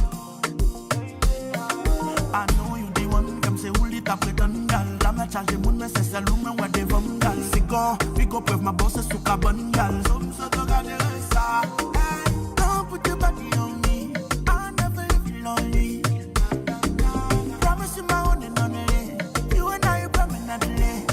I know you the one, comme c'est où l'it après ton gal. La m'a chargé moun, mais c'est celle où me wa devant gal. C'est go, pick up with my boss, c'est sous cabane gal. Some sort of garder ça. Hey, don't put your body on me. I never leave you lonely. Promise you my one and only. You and I permanently.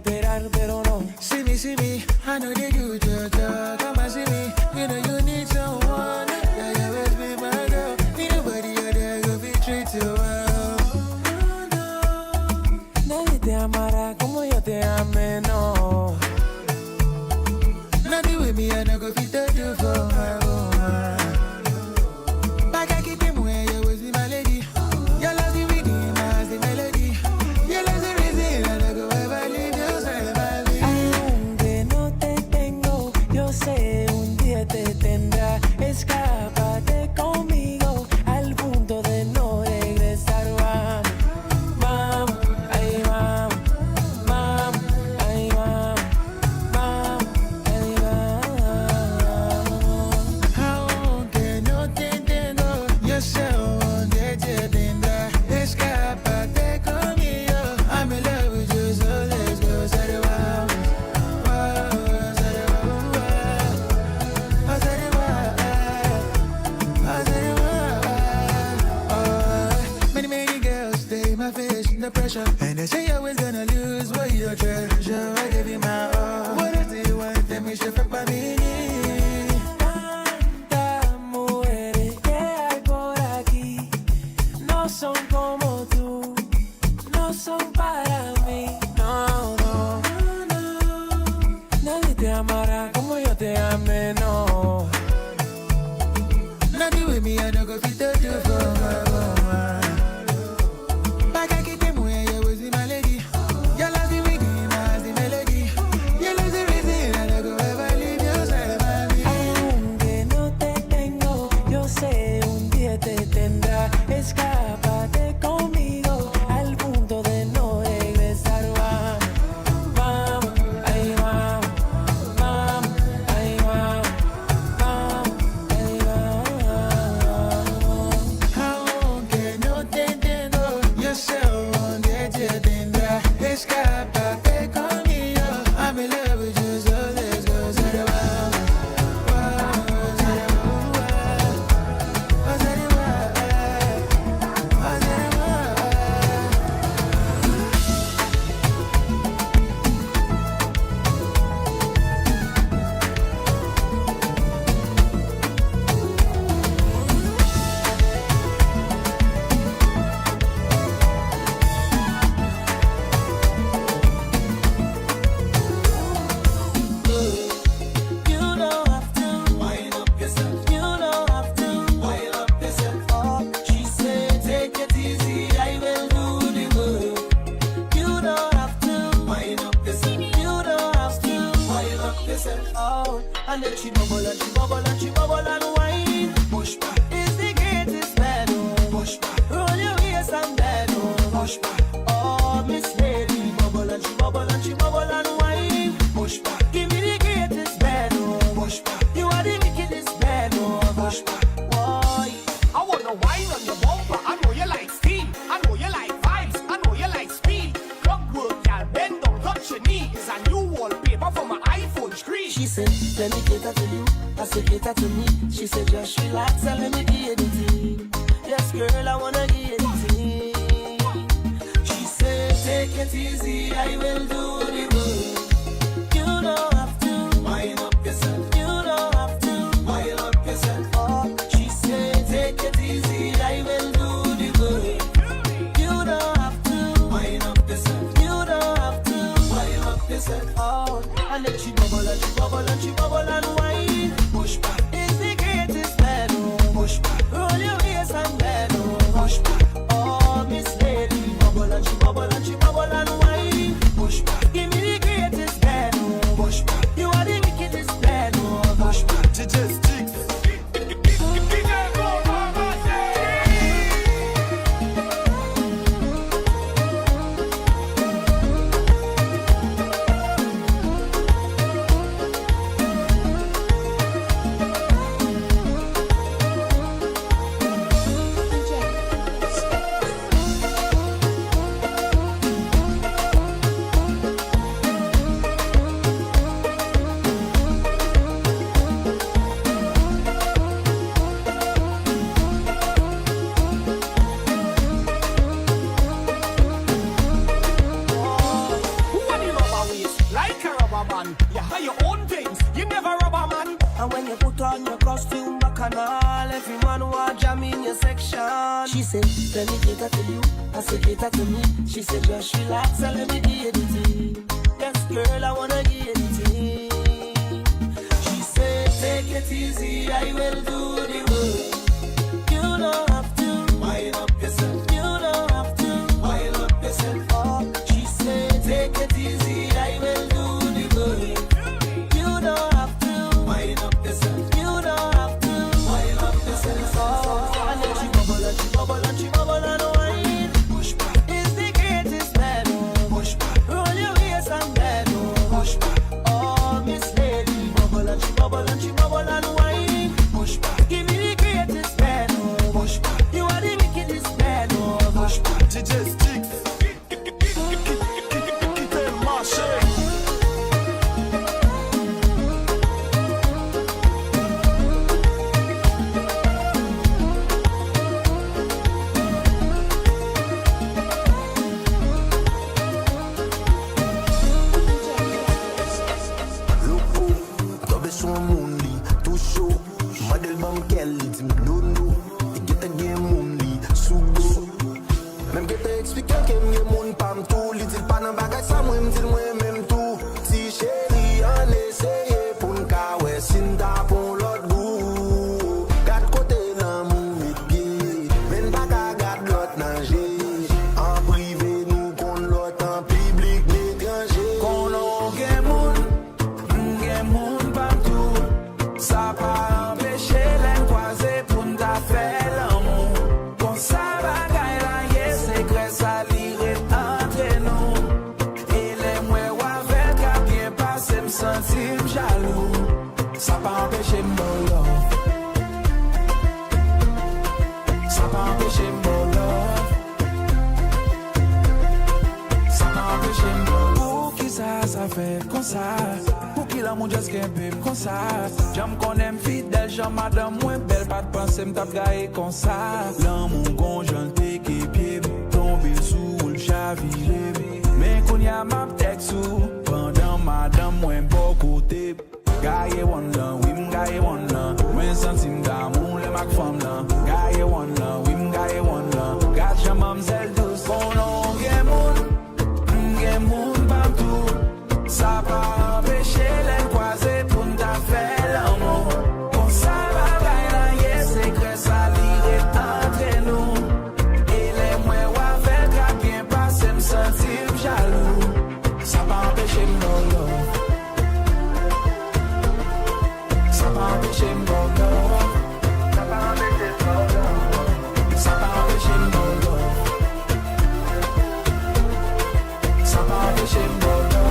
esperar, pero no. See me, I know they do it, come and see me. You know you need someone, yeah, you always be my girl. Ain't nobody out there who be treat you well. Nadie te amará como yo te amé, no. Nothing with me, I no go fit to do for my woman. Back I keep him where you always be my lady. Your love the rhythm, as the melody. Your love the reason I no go ever leave you side by me. Aunque no te tengo, yo sé un día te tendrá. Escápate conmigo al punto de no regresar. Vamos, ahí vamos, vamos, ahí vamos, vamos, ahí vamos. Aunque no te tengo, yo sé un día te tendrá. Escápate conmigo, I'm in love with you, so let's go. Say wow, wow, say wow, wow, say wow, many girls stay my face, no pressure, and they say you're always gonna lose what you treasure. I give you my all. What else do you want? Tell me, chef, para mí. Tantas mujeres que hay por aquí no son como tú, no son para mí. No, no, no. Nadie te amará como yo te amé, no. Nothing with me, I no go fit to do for my woman. Back I keep him where you always be my lady. Your love the rhythm, as the melody. Your love the reason I no go ever leave you side by me. Aunque no te tengo, yo sé un día te tendrá. Escápate conmigo al punto de no regresar. Vamos, ahí vamos, vamos, ahí vamos, vamos, ahí vamos. Aunque no te tengo, yo sé un día te tendrá. Escápate conmigo, I'm in love with you, so let's go. Say wow, wow, say wow, wow, say wow, say wow. You don't have to wind up yourself. You don't have to wind up yourself. Oh, she said, take it easy, I will do the work. You don't have to wind up yourself. You don't have to wind up yourself. Oh, and then she bubble and she bubble and she bubble and whine. Push back is the greatest medal. Push back, roll your waist and pedal. Push back, oh Miss Lady, bubble and she bubble and she bubble and whine. Push back, give me the greatest medal. Push back, you are the wickedest medal. Push back, why? I wanna wine on your bumper. I know you like steam. I know you like vibes. I know you like speed. Clock work, y'all bend down, touch your knee. It's a new wallpaper for my iPhone screen. She said, let me cater to you. I said, cater to me. She said, just relax and let me give anything. Yes, girl, I wanna give anything. She said, take it easy, I will do the work. You don't have to wind up yourself. You don't have to wind up yourself. Oh, she said, take it easy, I will do the work. You don't have to wind up yourself. You don't have to wind up yourself. Oh, and then she bubble and she bubble and she bubble and whine. Push back is the greatest medal. Push back, roll your waist and pedal. Push back, oh Miss Lady, bubble and she bubble and she bubble and whine. Push back, give me the greatest medal. Push back, you are the wickedest medal. Push back, just bacchanal. Everyone want jam in your section. She said, let me cater to you. I said, cater to me. She said, just relax and let me give you the tea. Yes, girl, I wanna give you the tea. She said, take it easy, I will do the work. You don't have to wind up yourself. You don't have to wind up yourself. Oh, she said, take it easy, I will do the work. You don't have to wind up yourself. You don't have to wind up yourself. Oh, and then she bubble and she bubble and she bubble and wine. Push back is the greatest medal. Push back, roll your waist and pedal. Push back, oh Miss Lady, bubble and she bubble and she bubble and wine. Push back, give me the greatest medal. Push back, you are the wickedest medal. Push back, DJ Stick, quittez le marché. Tobe son moun li, tout chaud. Model bankel, di mi londo. Get a game moun li, sugo. Même que t'as expliqué que m'y moun pam tout. Li dit pas nan bagay sa mwen m'dil mwen même tout. Si chéri an essayé pour n'ka ouais sin ta pon l'autre bout. Gat côté nan moun mit pied. Men baka gat l'autre nager. En privé nous kon l'autre en public l'étranger. Kon on gen moun partout. Ça pas empêcher les croiser pour n'ta faire l'amour. Kon sa bagay la ye secret ça lire entre nous. Et les mouais avec a bien passé me sentir jaloux. Ça pas empêcher m'bolo. Ça pas empêcher m'bolo. Ça pas empêcher m'bolo. Pour qui ça fait comme ça? Pour qui l'amour just qu'un peu comme ça? J'aime qu'on aime fidèle, j'aime madame moins belle. Pas de penser m'tap gaye comme ça. L'amour gon j'en qui pied. Tomber sous le chaviré. Mais qu'on y a ma texte pendant madame moins beau côté. Gaye one là, oui m'gaye one là. Moins centime d'amour les mac femme là. Gaye one là, oui m'gaye one là. Gâte j'aime mamzelle douce. Qu'on on gen moun partout. Ça pas empêcher les croiser pour n'ta faire l'amour. Comme ça bagaille là, yes, secret ça lire entre nous. Et les mouais avec a bien passé me sentir jaloux. Ça pas empêcher m'bolo. Ça pas empêcher m'bolo. Ça pas empêcher m'bolo. Ça pas empêcher m'bolo. Ça pas empêcher m'bolo.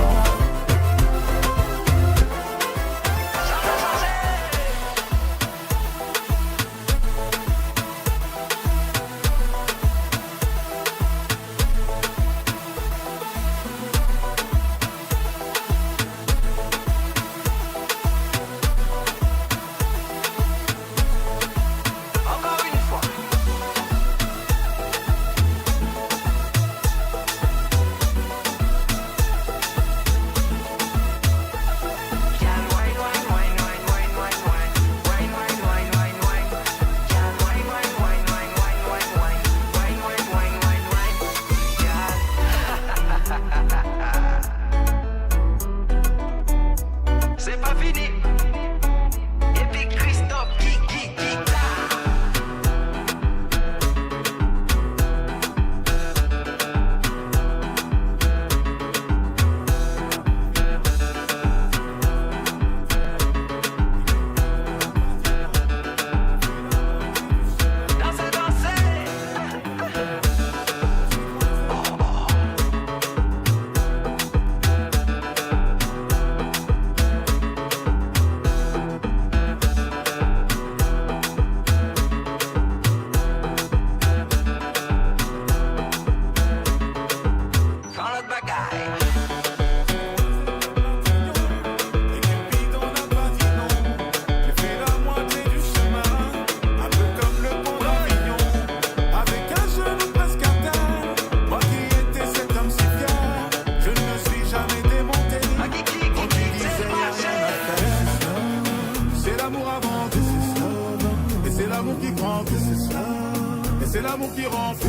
l'amour qui rend fou.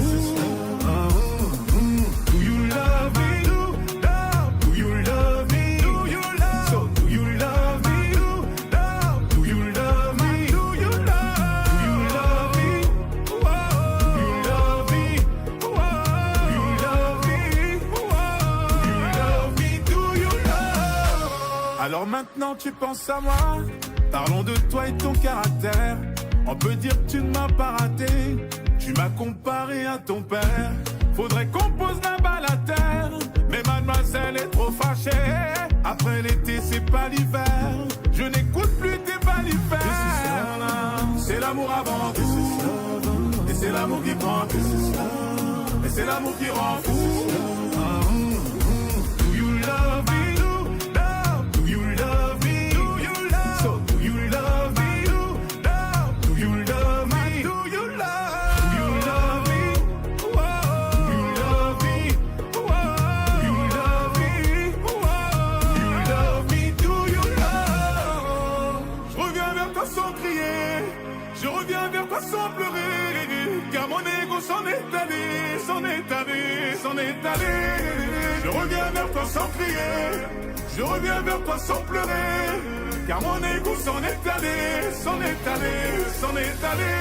Do you love me? Do you love me? Do you love? So do you love me? Do you love me? Do you love me? Do you love me? Do you love me? Do you love? Alors maintenant tu penses à moi. Parlons de toi et ton caractère. On peut dire que tu ne m'as pas raté. Tu m'as comparé à ton père. Faudrait qu'on pose la balle à terre. Mais mademoiselle est trop fâchée. Après l'été c'est pas l'hiver. Je n'écoute plus tes balifères. C'est l'amour avant tout. Et c'est l'amour qui prend tout. Et c'est l'amour qui rend fou. Do you love me? Do you love me? So do you love me? Do you love me? Do you love me? Do you love me? Do you love me? Do you love? Je reviens vers toi sans crier. Je reviens vers toi sans pleurer. Car mon ego s'en est allé. S'en est allé. S'en est allé. Je reviens vers toi sans crier. Je reviens vers toi sans pleurer. Car mon ego s'en est allé. S'en est allé. S'en est allé.